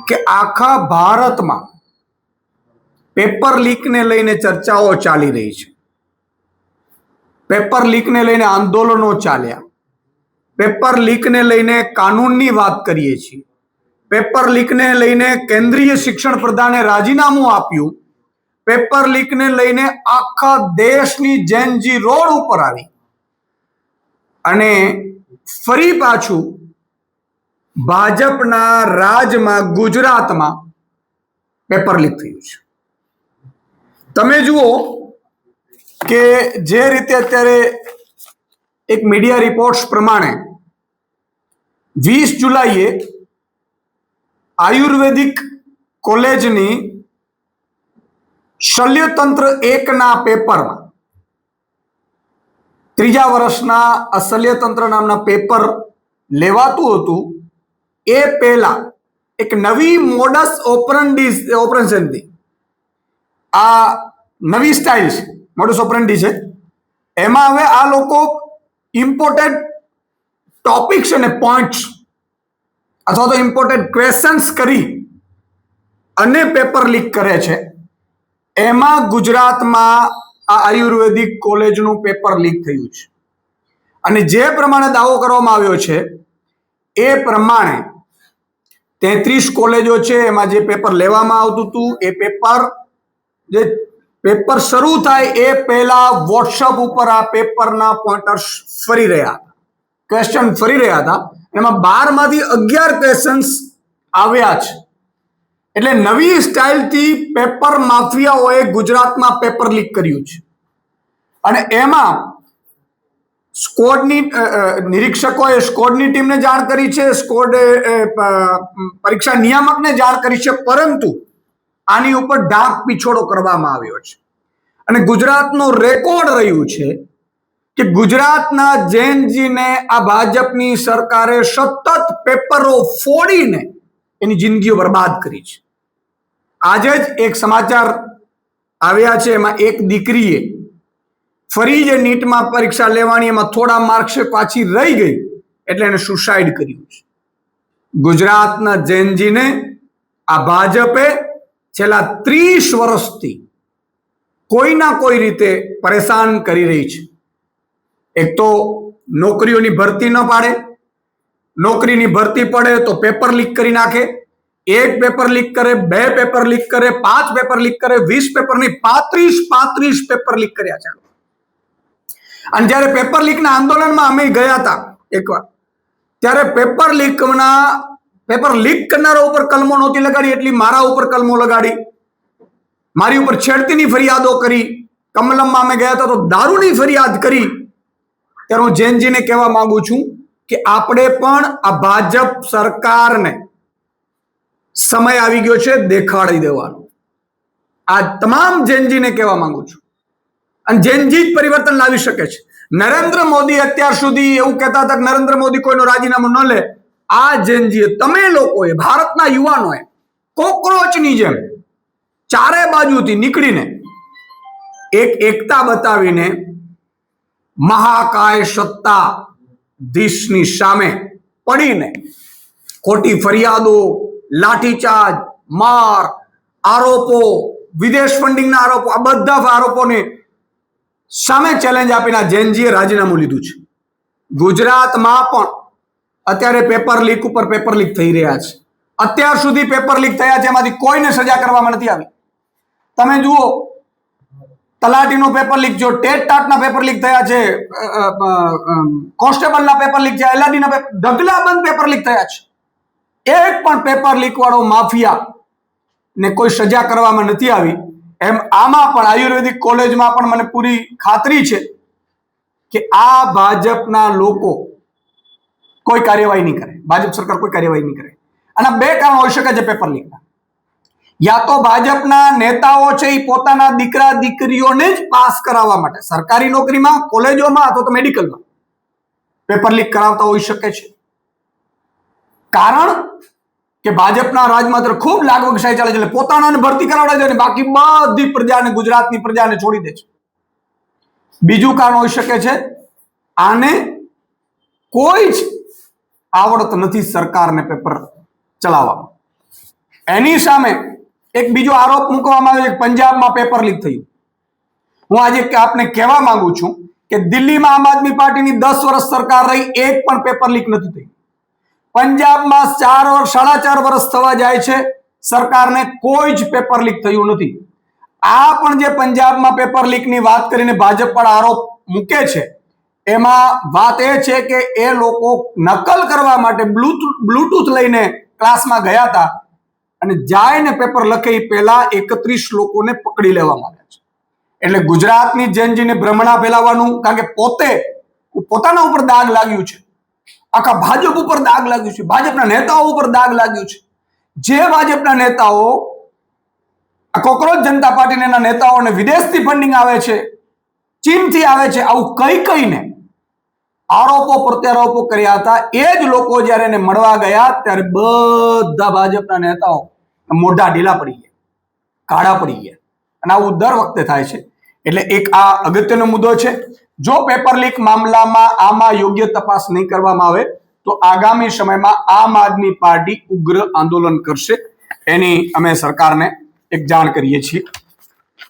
કે આખા ભારતમાં પેપર લીકને લઈને ચર્ચાઓ ચાલી રહી છે. પેપર લીકને લઈને આંદોલનો ચાલ્યા, પેપર લીકને લઈને કાનૂનની વાત કરીએ છીએ, પેપર લીકને લઈને કેન્દ્રીય શિક્ષણ પ્રધાને રાજીનામું આપ્યું, પેપર લીકને લઈને આખા દેશની જેનજી રોડ ઉપર આવી અને ફરી પાછું ભાજપના રાજમાં ગુજરાતમાં પેપર લીક થયું છે. તમે જુઓ કે જે રીતે અત્યારે એક મીડિયા રિપોર્ટ્સ પ્રમાણે 20 જુલાઈએ આયુર્વેદિક કોલેજની શલ્યતંત્ર 1ના પેપરમાં ત્રીજા વર્ષના આ શલ્યતંત્ર નામના પેપર લેવાતું હતું. એ પહેલા એક નવી મોડસ ઓપરેશનથી આ નવી સ્ટાઇલ છે, મોડસ ઓપરેન્ડી છે. એમાં હવે આ લોકો ઇમ્પોર્ટેન્ટ ટોપિક્સ અને પોઈન્ટ્સ અથવા તો ઇમ્પોર્ટેન્ટ ક્વેશ્ચન્સ કરી અને પેપર લીક કરે છે. એમાં ગુજરાતમાં આ આયુર્વેદિક કોલેજનું પેપર લીક થયું છે અને જે પ્રમાણે દાવો કરવામાં આવ્યો છે એ પ્રમાણે 33 કોલેજો છે, એમાં જે પેપર લેવામાં આવતું હતું એ પેપર શરૂ થાય એ પહેલા વોટ્સઅપ ઉપર આ પેપરના પોઈન્ટર્સ ફરી રહ્યા હતા, ક્વેશ્ચન ફરી રહ્યા હતા. એમાં 12 માંથી 11 ક્વેશ્ચન્સ આવ્યા છે. એટલે નવી સ્ટાઇલથી પેપર માફિયાઓએ ગુજરાતમાં પેપર લીક કર્યું છે અને એમાં સ્કોડની નિરીક્ષકોએ સ્કોડની ટીમને જાણ કરી છે, સ્કોડ પરીક્ષા નિયામકને જાણ કરી છે, પરંતુ આની ઉપર ઢાક પીછોડો કરવામાં આવ્યો છે. અને ગુજરાતનો રેકોર્ડ રહ્યું છે કે ગુજરાતના જેનજીને આ ભાજપની સરકારે સતત પેપરો ફોડીને એની જિંદગીઓ બરબાદ કરી છે. આજે જ એક સમાચાર આવ્યા છે, એમાં એક દીકરીએ ફરી જે નીટમાં પરીક્ષા લેવાની એમાં થોડા માર્ક્સે પાછી રહી ગઈ એટલે એને સુસાઇડ કર્યું છે. ગુજરાતના જેનજીને આ ભાજપે છેલ્લા 30 વર્ષથી કોઈના કોઈ રીતે પરેશાન કરી રહી છે. એક તો નોકરીઓની ભરતી ન પાડે, નોકરીની ભરતી પડે તો પેપર લીક કરી નાખે. એક પેપર લીક કરે, 2 પેપર લીક કરે, 5 પેપર લીક કરે, 20 પેપર નહીં 35 પેપર લીક કર્યા છે. અને જ્યારે પેપર લીકના આંદોલનમાં અમે ગયા હતા એકવાર, ત્યારે પેપર લીક કરનારા ઉપર કલમો નહોતી લગાડી, એટલી મારા ઉપર કલમો લગાડી, મારી ઉપર છેડતીની ફરિયાદો કરી. કમલમમાં અમે ગયા હતા તો દારૂની ફરિયાદ કરી. ત્યારે હું જેનજીને કહેવા માંગુ છું કે આપણે પણ આ ભાજપ સરકારને સમય આવી ગયો છે દેખાડી દેવાનો. આ તમામ જેનજીને કહેવા માંગુ છું અને જેનજી જ પરિવર્તન લાવી શકે છે. નરેન્દ્ર મોદી અત્યાર સુધી એવું કહેતા હતા કે નરેન્દ્ર મોદી કોઈનું રાજીનામું ન લે. આ જેનજીએ, તમે લોકોએ, ભારતના યુવાનોએ કોકરોચની જેમ ચારે બાજુથી નીકળીને એક એકતા બતાવીને મહાકાય સત્તાધીશની સામે પડીને ખોટી ફરિયાદો, લાઠીચાર્જ, માર, આરોપો, વિદેશ ફંડિંગના આરોપો, આ બધા આરોપોને સામે ચેલેન્જ આપીને જેનજીએ રાજીનામું લીધું છે. ગુજરાતમાં પણ અત્યારે પેપર લીક ઉપર પેપર લીક થઈ રહ્યા છે. અત્યાર સુધી પેપર લીક થયા છે એમાંથી કોઈને સજા કરવામાં નથી આવી. તમે જુઓ, તલાટીનું પેપર લીક, જો ટેટ ટાટના પેપર લીક થયા છે, કોન્સ્ટેબલના પેપર લીક છે, એલઆરડીના પેપર, ઢગલાબંધ પેપર લીક થયા છે. એક પણ પેપર લીક વાળો માફિયા ને કોઈ સજા કરવામાં નથી આવી. એમ આમાં પણ આયુર્વેદિક કોલેજમાં પણ મને પૂરી ખાતરી છે કે આ ભાજપના લોકો કોઈ કાર્યવાહી નહીં કરે, ભાજપ સરકાર કોઈ કાર્યવાહી નહીં કરે. આના 2 કારણ હોઈ શકે છે પેપર લીકના. યા તો ભાજપના નેતાઓ છે એ પોતાના દીકરા દીકરીઓને જ પાસ કરાવવા માટે સરકારી નોકરીમાં, કોલેજોમાં અથવા તો મેડિકલમાં પેપર લીક કરાવતા હોઈ શકે છે. કારણ કે ભાજપના રાજમાં ખૂબ લાગવગશાહી ચાલે છે એટલે પોતાનાને ભરતી કરાવડા છે અને બાકી બધી પ્રજાને, ગુજરાતની પ્રજાને છોડી દે છે. બીજું કારણ હોઈ શકે છે આને કોઈ જ આવડત નથી સરકારને પેપર ચલાવવામાં. એની સામે એક બીજો આરોપ મૂકવામાં આવ્યો છે, પંજાબમાં પેપર લીક થયું. હું આજે આપને કહેવા માંગુ છું કે દિલ્હીમાં આમ આદમી પાર્ટીની 10 વર્ષ સરકાર રહી, એક પણ પેપર લીક નથી થઈ. પંજાબમાં 4.5 વર્ષ થવા જાય છે, સરકારને કોઈ જ પેપર લીક થયું નથી. આ પણ જે પંજાબમાં પેપર લીકની વાત કરીને ભાજપ પર આરોપ મૂકે છે, એમાં વાત એ છે કે એ લોકો નકલ કરવા માટે બ્લૂટૂથ લઈને ક્લાસમાં ગયા હતા અને જાયને પેપર લખે એ પહેલા 31 લોકોને પકડી લેવામાં આવ્યા છે. એટલે ગુજરાતની જનજીને ભ્રમણા ફેલાવવાનું, કારણ કે પોતાના ઉપર દાગ લાગ્યું છે, આખા ભાજપ ઉપર દાગ લાગ્યું છે, ભાજપના નેતાઓ ઉપર દાગ લાગ્યું છે. જે ભાજપના નેતાઓ કોકરોચ જનતા પાર્ટીના નેતાઓને વિદેશથી ફંડિંગ આવે છે, ચીનથી આવે છે, આવું કહીને આરોપો પ્રત્યારોપો કર્યા હતા, એ જ લોકો જ્યારે એને મળવા ગયા ત્યારે બધા ભાજપના નેતાઓ મોઢા ઢીલા પડી ગયા, કાળા પડી ગયા. અને આવું દર વખતે થાય છે. એટલે એક આ અગત્યનો મુદ્દો છે. જો પેપર લીક મામલામાં આમાં યોગ્ય તપાસ નહીં કરવામાં આવે તો આગામી સમયમાં આમ આદમી પાર્ટી ઉગ્ર આંદોલન કરશે, એની અમે સરકારને એક જાણ કરીએ છીએ.